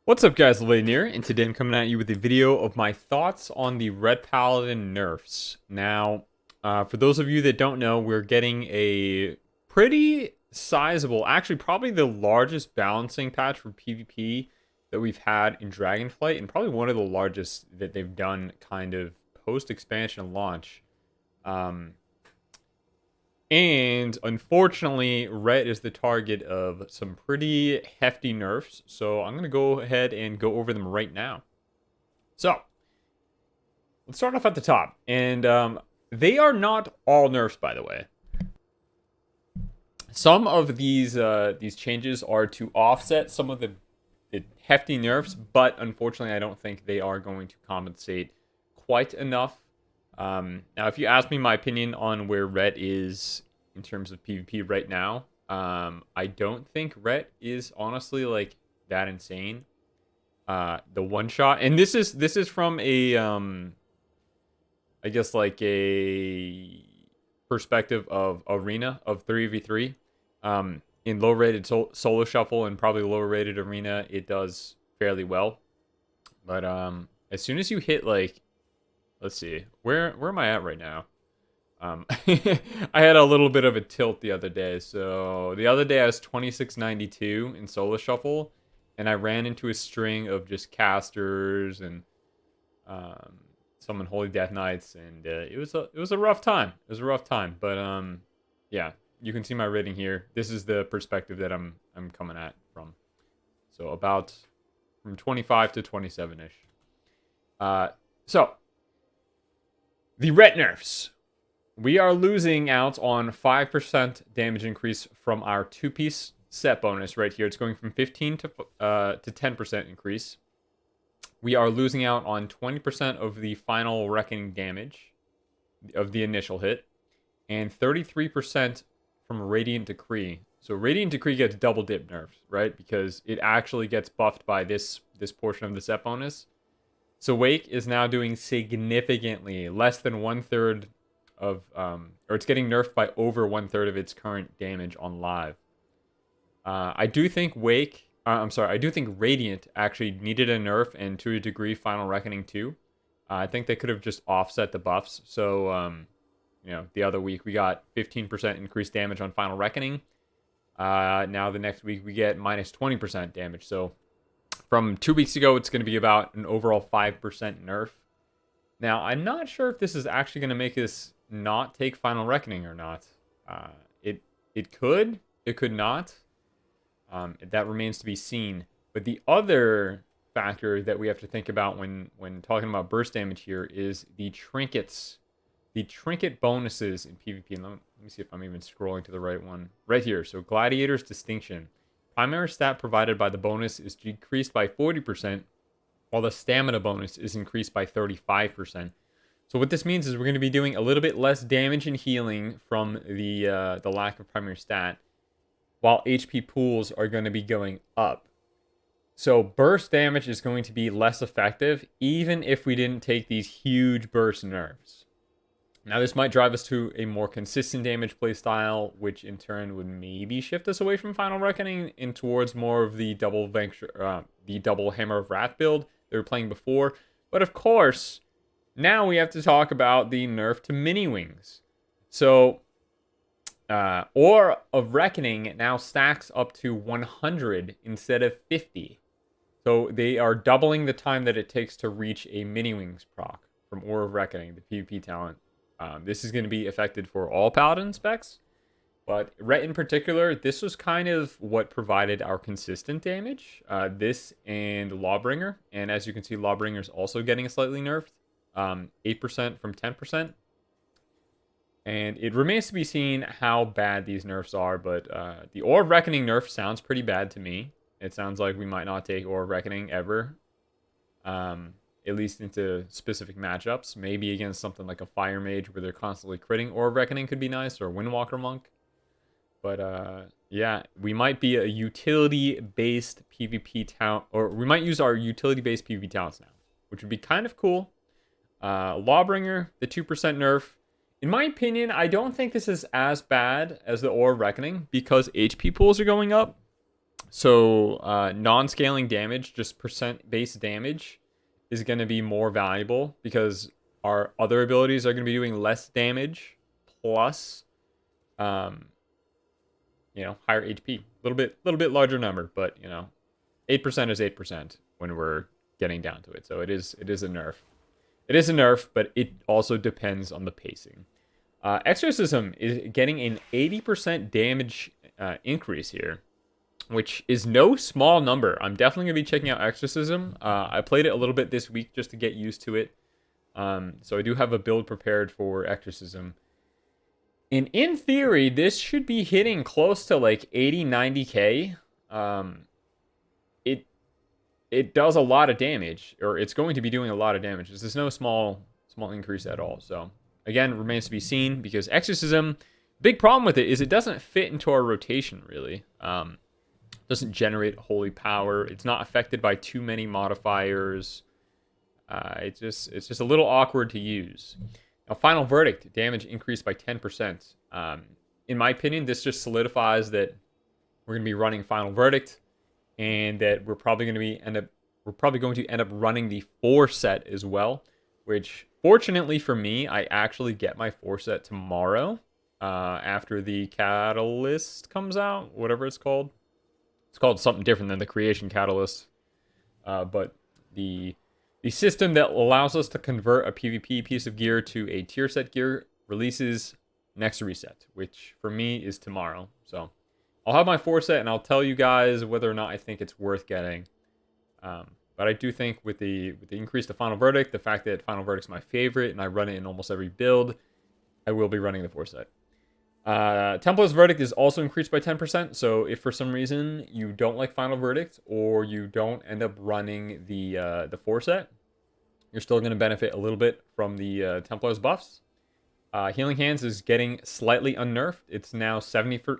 What's up guys, Lvladen here, and today I'm coming at you with a video of my thoughts on the Red Paladin nerfs. Now, for those of you that don't know, we're getting a pretty sizable, actually probably the largest balancing patch for PvP that we've had in Dragonflight, and probably one of the largest that they've done kind of post-expansion launch. And unfortunately, Ret is the target of some pretty hefty nerfs. So I'm going to go ahead and go over them right now. So let's start off at the top. And they are not all nerfs, by the way. Some of these changes are to offset some of the hefty nerfs, but unfortunately, I don't think they are going to compensate quite enough. Now, if you ask me my opinion on where Ret is in terms of PvP right now, I don't think Ret is honestly like that insane. The one shot, and this is from a I guess like a perspective of arena of 3v3. In low rated solo shuffle and probably lower rated arena, it does fairly well. But as soon as you hit like, let's see, where am I at right now? I had a little bit of a tilt the other day. So the other day I was 2692 in solo shuffle, and I ran into a string of just casters and some Holy Death Knights, and it was a rough time. It was a rough time, but yeah, you can see my rating here. This is the perspective that I'm coming at from. So about from 25 to 27 ish. So. The Ret nerfs. We are losing out on 5% damage increase from our two-piece set bonus right here. It's going from 15 to 10% increase. We are losing out on 20% of the final reckoning damage of the initial hit, and 33% from Radiant Decree. So Radiant Decree gets double dip nerfs, right? Because it actually gets buffed by this portion of the set bonus. So Wake is now doing significantly less than 1/3 of, or it's getting nerfed by over 1/3 of its current damage on live. I do think I do think Radiant actually needed a nerf, and to a degree Final Reckoning too. I think they could have just offset the buffs. So, you know, the other week we got 15% increased damage on Final Reckoning. Now the next week we get minus 20% damage. So from 2 weeks ago, it's going to be about an overall 5% nerf. Now, I'm not sure if this is actually going to make us not take Final Reckoning or not. It could. It could not. That remains to be seen. But the other factor that we have to think about when talking about burst damage here is the trinkets. The trinket bonuses in PvP. And let me see if I'm even scrolling to the right one. Right here. So Gladiator's Distinction. Primary stat provided by the bonus is decreased by 40%, while the stamina bonus is increased by 35%. So what this means is we're going to be doing a little bit less damage and healing from the lack of primary stat, while HP pools are going to be going up. So burst damage is going to be less effective, even if we didn't take these huge burst nerfs. Now, this might drive us to a more consistent damage playstyle, which in turn would maybe shift us away from Final Reckoning and towards more of the double Hammer of Wrath build they were playing before. But of course, now we have to talk about the nerf to mini wings. So, Ore of Reckoning now stacks up to 100 instead of 50. So they are doubling the time that it takes to reach a mini wings proc from Ore of Reckoning, the PvP talent. This is going to be affected for all Paladin specs, but Ret in particular, this was kind of what provided our consistent damage. This and Lawbringer, and as you can see, Lawbringer is also getting slightly nerfed, 8% from 10%. And it remains to be seen how bad these nerfs are, but the Ore of Reckoning nerf sounds pretty bad to me. It sounds like we might not take Ore of Reckoning ever. At least into specific matchups. Maybe against something like a Fire Mage where they're constantly critting. Or Reckoning could be nice, or a Windwalker Monk. But yeah, we might be a utility-based PvP talent, or we might use our utility-based PvP talents now, which would be kind of cool. Lawbringer, the 2% nerf. In my opinion, I don't think this is as bad as the Ore of Reckoning because HP pools are going up. So non-scaling damage, just percent base damage, is going to be more valuable because our other abilities are going to be doing less damage plus, um, higher HP. Little bit larger number, but 8% is 8% when we're getting down to it. So it is a nerf. It is a nerf, but it also depends on the pacing. Exorcism is getting an 80% damage increase here, which is no small number. I'm definitely going to be checking out Exorcism. I played it a little bit this week just to get used to it. So I do have a build prepared for Exorcism. And in theory, this should be hitting close to like 80, 90k. It does a lot of damage, or it's going to be doing a lot of damage. There's no small increase at all. So again, remains to be seen because Exorcism, big problem with it is it doesn't fit into our rotation really. Doesn't generate holy power. It's not affected by too many modifiers. It's just a little awkward to use. Now, Final Verdict, damage increased by 10%. In my opinion, this just solidifies that we're going to be running Final Verdict, and that we're probably going to end up running the 4 set as well. Which, fortunately for me, I actually get my 4 set tomorrow, after the Catalyst comes out, whatever it's called. It's called something different than the Creation Catalyst, but the system that allows us to convert a PvP piece of gear to a tier set gear releases next reset, which for me is tomorrow. So I'll have my 4 set, and I'll tell you guys whether or not I think it's worth getting. But I do think with the increase to Final Verdict, the fact that Final Verdict's my favorite, and I run it in almost every build, I will be running the 4 set. Templar's Verdict is also increased by 10%, so if for some reason you don't like Final Verdict, or you don't end up running the 4 set, you're still going to benefit a little bit from the Templar's buffs. Healing Hands is getting slightly unnerfed. It's now 70%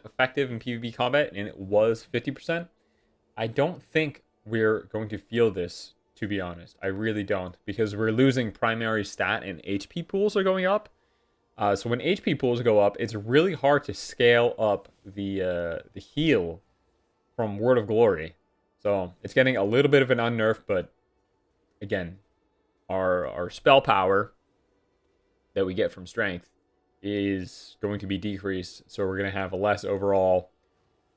effective in PvP combat, and it was 50%. I don't think we're going to feel this, to be honest. I really don't, because we're losing primary stat and HP pools are going up. So when HP pools go up, it's really hard to scale up the heal from Word of Glory. So it's getting a little bit of an unnerf, but again, our spell power that we get from strength is going to be decreased. So we're going to have a less overall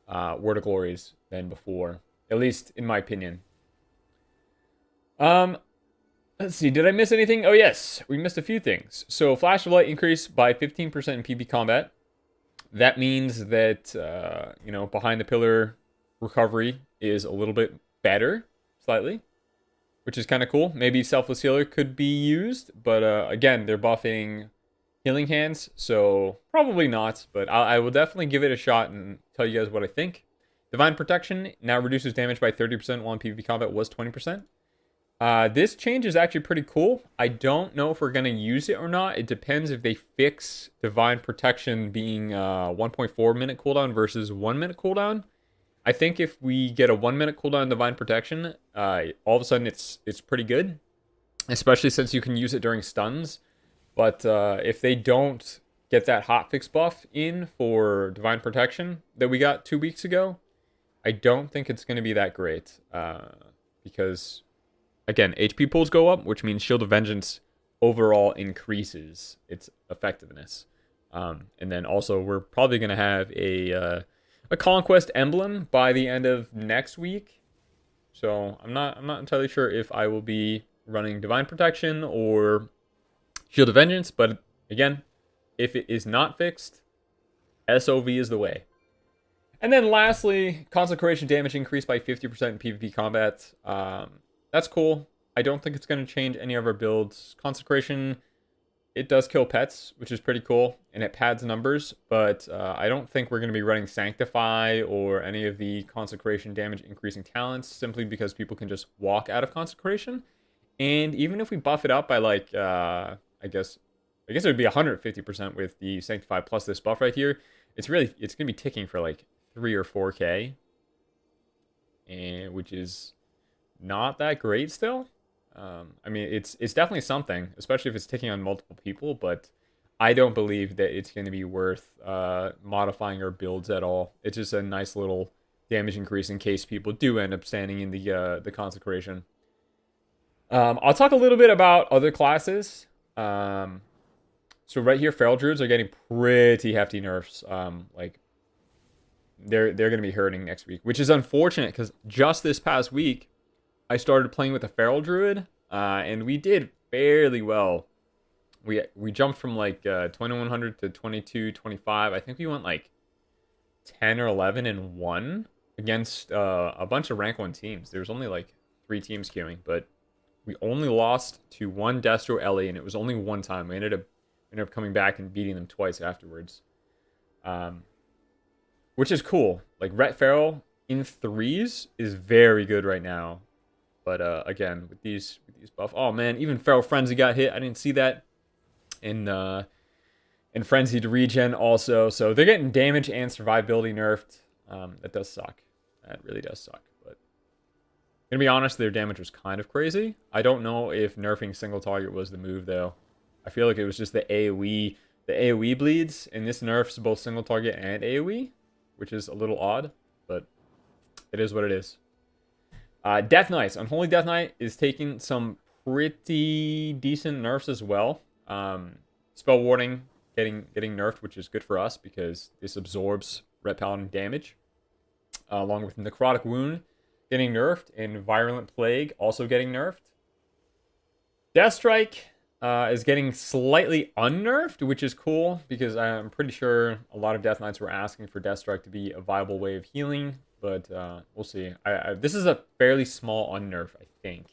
Word of Glories than before, at least in my opinion. Let's see, did I miss anything? Oh, yes, we missed a few things. So, Flash of Light increased by 15% in PvP combat. That means that, behind the pillar recovery is a little bit better, slightly, which is kind of cool. Maybe Selfless Healer could be used, but again, they're buffing Healing Hands, so probably not, but I will definitely give it a shot and tell you guys what I think. Divine Protection now reduces damage by 30%, while in PvP combat was 20%. This change is actually pretty cool. I don't know if we're going to use it or not. It depends if they fix Divine Protection being 1.4 minute cooldown versus 1 minute cooldown. I think if we get a 1 minute cooldown Divine Protection, all of a sudden it's pretty good, especially since you can use it during stuns. But if they don't get that hotfix buff in for Divine Protection that we got 2 weeks ago, I don't think it's going to be that great, because again, HP pools go up, which means Shield of Vengeance overall increases its effectiveness. And then also, we're probably going to have a Conquest emblem by the end of next week. So I'm not entirely sure if I will be running Divine Protection or Shield of Vengeance. But again, if it is not fixed, SOV is the way. And then lastly, Consecration damage increased by 50% in PvP combat. That's cool. I don't think it's going to change any of our builds. Consecration, it does kill pets, which is pretty cool, and it pads numbers, but I don't think we're going to be running Sanctify or any of the Consecration damage increasing talents, simply because people can just walk out of Consecration. And even if we buff it up by like, I guess it would be 150% with the Sanctify plus this buff right here, it's going to be ticking for like 3 or 4k, and which is not that great still. I mean, it's definitely something, especially if it's ticking on multiple people, but I don't believe that it's going to be worth modifying our builds at all. It's just a nice little damage increase in case people do end up standing in the consecration. I'll talk a little bit about other classes. So right here, feral druids are getting pretty hefty nerfs. Like they're gonna be hurting next week, which is unfortunate because just this past week I started playing with a feral druid, and we did fairly well. We jumped from like 2100 to 22, 25. I think we went like 10 or 11 and 1 against a bunch of rank 1 teams. There's only like 3 teams queuing, but we only lost to one Destro Ellie, and it was only one time. We ended up coming back and beating them twice afterwards. Which is cool. Like Ret Feral in 3s is very good right now. But again, with these buff, oh man, even Feral Frenzy got hit. I didn't see that. And Frenzied Regen also. So they're getting damage and survivability nerfed. That does suck. That really does suck. But gonna be honest, their damage was kind of crazy. I don't know if nerfing single target was the move though. I feel like it was just the AoE. The AoE bleeds, and this nerfs both single target and AoE, which is a little odd, but it is what it is. Death Knights. Unholy Death Knight is taking some pretty decent nerfs as well. Spell Warding getting nerfed, which is good for us because this absorbs Ret Paladin damage. Along with Necrotic Wound getting nerfed, and Virulent Plague also getting nerfed. Death Strike is getting slightly unnerfed, which is cool because I'm pretty sure a lot of Death Knights were asking for Death Strike to be a viable way of healing, but we'll see. This is a fairly small unnerf, I think.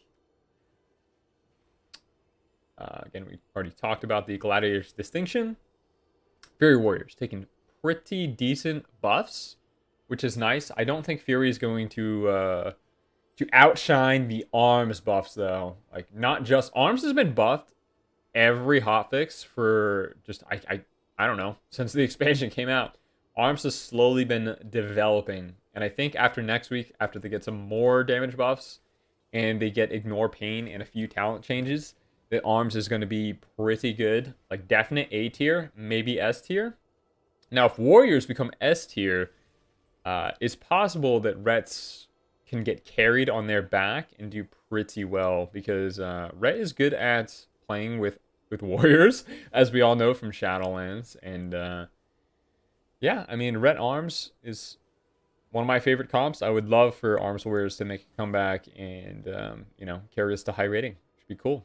Again, we already talked about the Gladiator's Distinction. Fury Warriors taking pretty decent buffs, which is nice. I don't think Fury is going to outshine the Arms buffs, though. Like, not just... Arms has been buffed every hotfix for just... I don't know. Since the expansion came out. Arms has slowly been developing. And I think after next week, after they get some more damage buffs, and they get Ignore Pain and a few talent changes, that Arms is going to be pretty good. Like, definite A tier, maybe S tier. Now, if Warriors become S tier, it's possible that Rets can get carried on their back and do pretty well, because Ret is good at playing with Warriors, as we all know from Shadowlands. And yeah, I mean, Ret Arms is one of my favorite comps. I would love for Arms Warriors to make a comeback and, you know, carry us to high rating. Should be cool.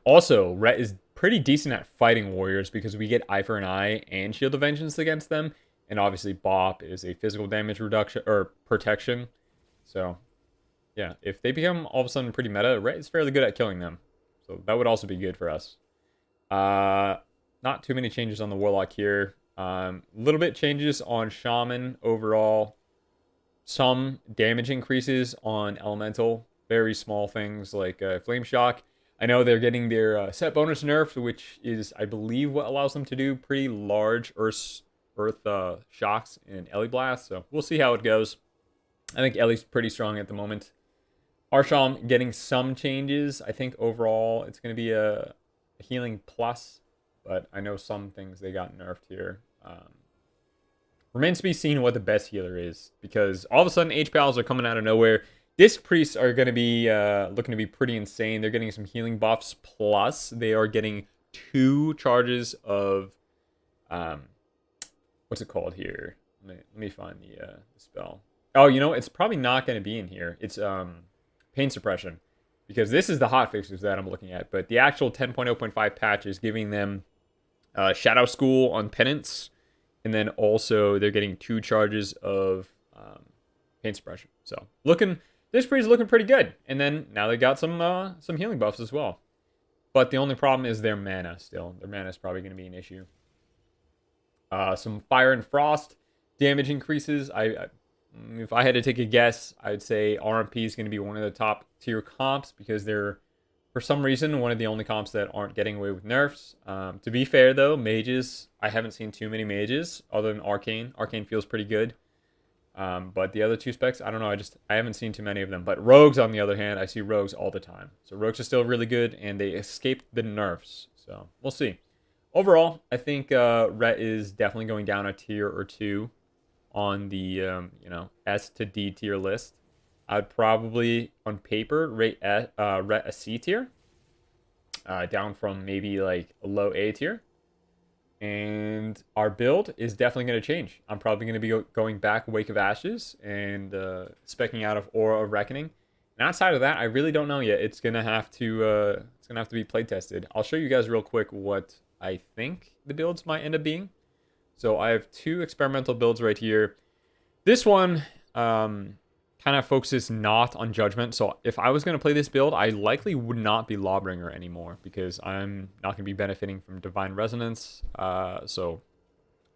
Also, Ret is pretty decent at fighting Warriors because we get Eye for an Eye and Shield of Vengeance against them. And obviously, Bop is a physical damage reduction or protection. So, yeah, if they become all of a sudden pretty meta, Ret is fairly good at killing them. So that would also be good for us. Not too many changes on the Warlock here. Little bit changes on Shaman overall. Some damage increases on Elemental. Very small things like Flame Shock. I know they're getting their set bonus nerfed, which is, I believe, what allows them to do pretty large Earth shocks in Ellie Blast. So we'll see how it goes. I think Ellie's pretty strong at the moment. Arsham getting some changes. I think overall it's going to be a healing plus, but I know some things they got nerfed here. Remains to be seen what the best healer is, because all of a sudden HPLs are coming out of nowhere. Disc Priests are going to be looking to be pretty insane. They're getting some healing buffs, plus they are getting 2 charges of... what's it called here? Let me find the spell. Oh, you know, it's probably not going to be in here. It's Pain Suppression, because this is the hotfixes that I'm looking at. But the actual 10.0.5 patch is giving them Shadow School on Penance, and then also they're getting 2 charges of Pain Suppression. So this breed is looking pretty good. And then now they got some healing buffs as well. But the only problem is their mana still. Their mana is probably going to be an issue. Some Fire and Frost damage increases. If I had to take a guess, I'd say RMP is going to be one of the top tier comps, because they're, for some reason, one of the only comps that aren't getting away with nerfs. To be fair, though, mages, I haven't seen too many mages other than Arcane. Arcane feels pretty good. But the other 2 specs, I don't know. I haven't seen too many of them. But Rogues, on the other hand, I see Rogues all the time. So Rogues are still really good, and they escaped the nerfs. So we'll see. Overall, I think Ret is definitely going down a tier or 2. on the S to D tier list. I'd probably on paper rate a C tier, down from maybe like a low A tier. And our build is definitely going to change. I'm probably going to be going back Wake of Ashes and specking out of Aura of Reckoning. And outside of that, I really don't know yet. It's gonna have to be play tested. I'll show you guys real quick what I think the builds might end up being. So I have 2 experimental builds right here. This one kind of focuses not on judgment. So if I was going to play this build, I likely would not be Lawbringer anymore because I'm not going to be benefiting from Divine Resonance. So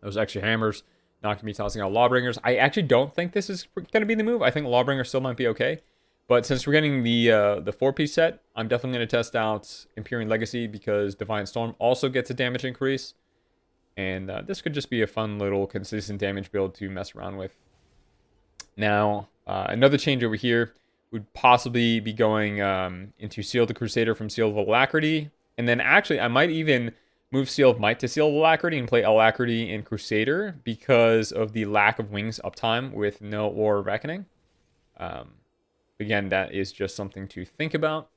those extra hammers, not going to be tossing out Lawbringers. I actually don't think this is going to be the move. I think Lawbringer still might be okay. But since we're getting the 4-piece set, I'm definitely going to test out Empyrean Legacy because Divine Storm also gets a damage increase. And this could just be a fun little consistent damage build to mess around with. Now, another change over here would possibly be going into Seal the Crusader from Seal of Alacrity. And then actually, I might even move Seal of Might to Seal of Alacrity and play Alacrity and Crusader because of the lack of wings uptime with no Aura of Reckoning. Again, that is just something to think about.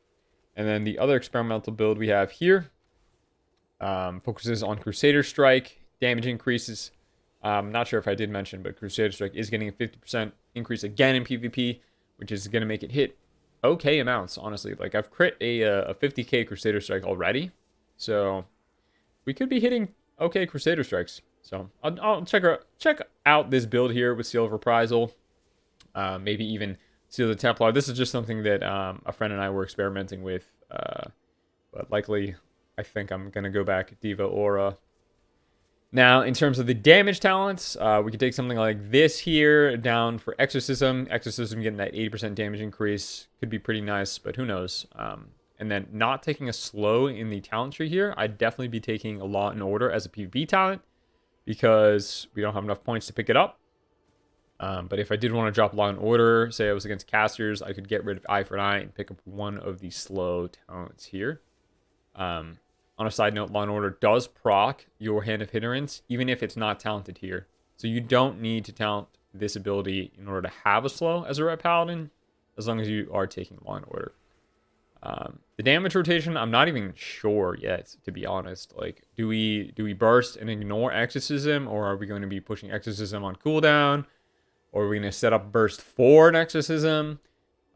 And then the other experimental build we have here focuses on Crusader Strike, damage increases. I'm not sure if I did mention, but Crusader Strike is getting a 50% increase again in PvP, which is going to make it hit okay amounts, honestly. Like, I've crit a 50k Crusader Strike already, so we could be hitting okay Crusader Strikes. So I'll check out this build here with Seal of Reprisal, maybe even Seal of the Templar. This is just something that a friend and I were experimenting with, but likely I think I'm going to go back Diva Aura. Now, in terms of the damage talents, we could take something like this here down for Exorcism. Exorcism getting that 80% damage increase could be pretty nice, but who knows. And then not taking a slow in the talent tree here, I'd definitely be taking a Law and Order as a PvP talent because we don't have enough points to pick it up. But if I did want to drop Law and Order, say I was against casters, I could get rid of Eye for an Eye and pick up one of the slow talents here. On a side note, Law and Order does proc your Hand of Hindrance, even if it's not talented here. So you don't need to talent this ability in order to have a slow as a Ret Paladin, as long as you are taking Law and Order. The damage rotation, I'm not even sure yet, to be honest. Like, do we burst and ignore Exorcism, or are we going to be pushing Exorcism on cooldown? Or are we going to set up burst for an Exorcism?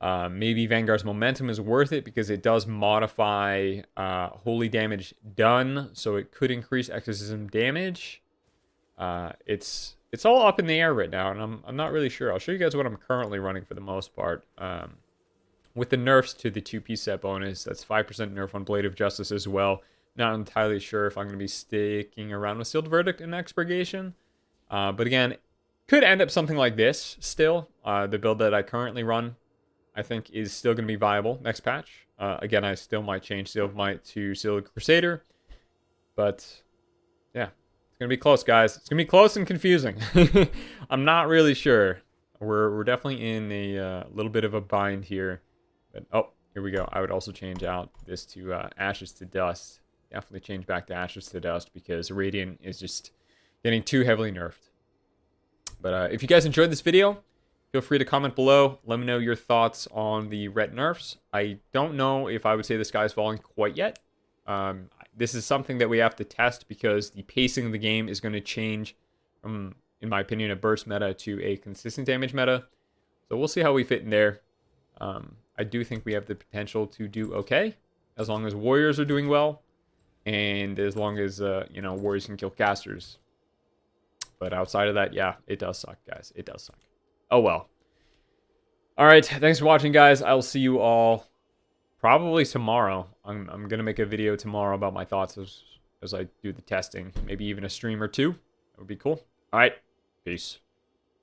Maybe Vanguard's Momentum is worth it because it does modify holy damage done, so it could increase Exorcism damage. It's all up in the air right now, and I'm not really sure. I'll show you guys what I'm currently running for the most part. With the nerfs to the 2-piece set bonus, that's 5% nerf on Blade of Justice as well. Not entirely sure if I'm going to be sticking around with Sealed Verdict and Expurgation. But again, could end up something like this still. The build that I currently run, I think, is still going to be viable next patch. Again, I still might change Seal of Might to Seal of Crusader. But, yeah. It's going to be close, guys. It's going to be close and confusing. I'm not really sure. We're definitely in a little bit of a bind here. But, oh, here we go. I would also change out this to Ashes to Dust. Definitely change back to Ashes to Dust because Radiant is just getting too heavily nerfed. But if you guys enjoyed this video, feel free to comment below. Let me know your thoughts on the ret nerfs. I don't know if I would say the sky's falling quite yet. This is something that we have to test because the pacing of the game is going to change from, in my opinion, a burst meta to a consistent damage meta. So we'll see how we fit in there. I do think we have the potential to do okay as long as warriors are doing well and as long as, warriors can kill casters. But outside of that, yeah, it does suck, guys. It does suck. Oh, well. All right. Thanks for watching, guys. I'll see you all probably tomorrow. I'm going to make a video tomorrow about my thoughts as I do the testing. Maybe even a stream or two. That would be cool. All right. Peace.